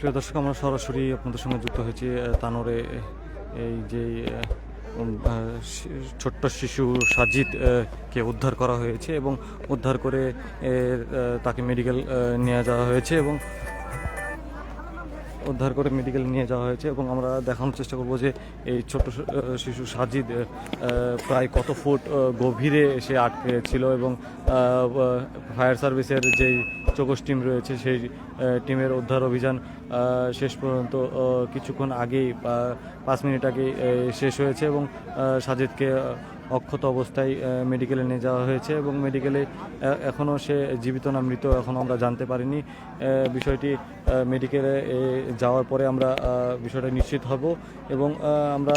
প্রিয় দর্শক, আমরা সরাসরি আপনাদের সঙ্গে যুক্ত হয়েছি তানোরে। এই যে ছোট্ট শিশু সাজিদ কে উদ্ধার করা হয়েছে এবং উদ্ধার করে তাকে মেডিকেল নিয়ে যাওয়া হয়েছে এবং আমরা দেখানোর চেষ্টা করব যে এই ছোট্ট শিশু সাজিদ প্রায় কত ফুট গভীরে সে আটকে ছিল এবং ফায়ার সার্ভিসের যেই চৌকস টিম রয়েছে সেই টিমের উদ্ধার অভিযান শেষ পর্যন্ত কিছুক্ষণ আগেই 5 মিনিট আগেই শেষ হয়েছে এবং সাজিদকে অক্ষত অবস্থায় মেডিকেলে নিয়ে যাওয়া হয়েছে এবং মেডিকেলে এখনও সে জীবিত না মৃত এখনও আমরা জানতে পারিনি। বিষয়টি মেডিকেলে যাওয়ার পরে আমরা বিষয়টা নিশ্চিত হব এবং আমরা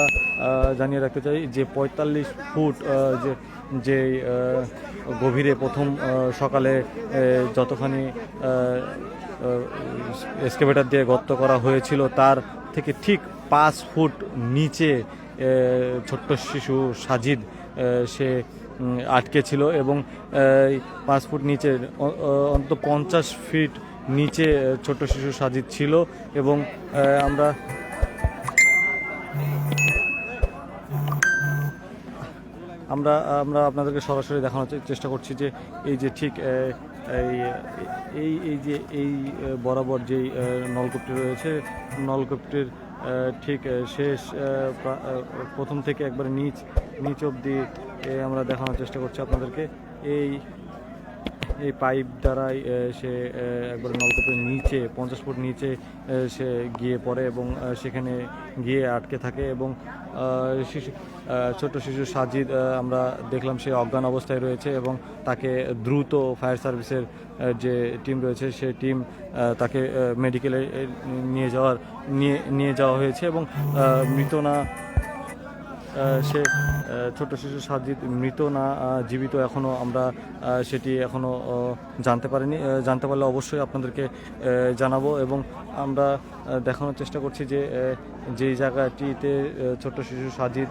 জানিয়ে রাখতে চাই যে 45 ফুট যে গভীরে প্রথম সকালে যতখানি এক্সকেভেটর দিয়ে গর্ত করা হয়েছিল তার থেকে ঠিক 5 ফুট নিচে ছোট্ট শিশু সাজিদ সে আটকে ছিল এবং 5 ফুট নিচে অন্তত 50 ফিট নিচে ছোট্ট শিশু সাজিদ ছিল এবং আমরা আপনাদেরকে সরাসরি দেখানোর চেষ্টা করছি যে এই যে ঠিক এই বরাবর যেই নলকূপটি রয়েছে, নলকূপটির ঠিক শেষ প্রথম থেকে একবারে নিচ অবধি আমরা দেখানোর চেষ্টা করছি আপনাদেরকে। এই পাইপ দ্বারাই সে একবারে নলকূপের নিচে 50 ফুট নিচে সে গিয়ে পড়ে এবং সেখানে গিয়ে আটকে থাকে এবং ছোট্ট শিশু সাজিদ আমরা দেখলাম সে অজ্ঞান অবস্থায় রয়েছে এবং তাকে দ্রুত ফায়ার সার্ভিসের যে টিম রয়েছে সেই টিম তাকে মেডিকেলে নিয়ে যাওয়া হয়েছে এবং মৃত না সে ছোট্ট শিশু সাজিদ মৃত না জীবিত এখনও আমরা সেটি এখনও জানতে পারিনি। জানতে পারলে অবশ্যই আপনাদেরকে জানাবো এবং আমরা দেখানোর চেষ্টা করছি যে যেই জায়গাটিতে ছোট্ট শিশু সাজিদ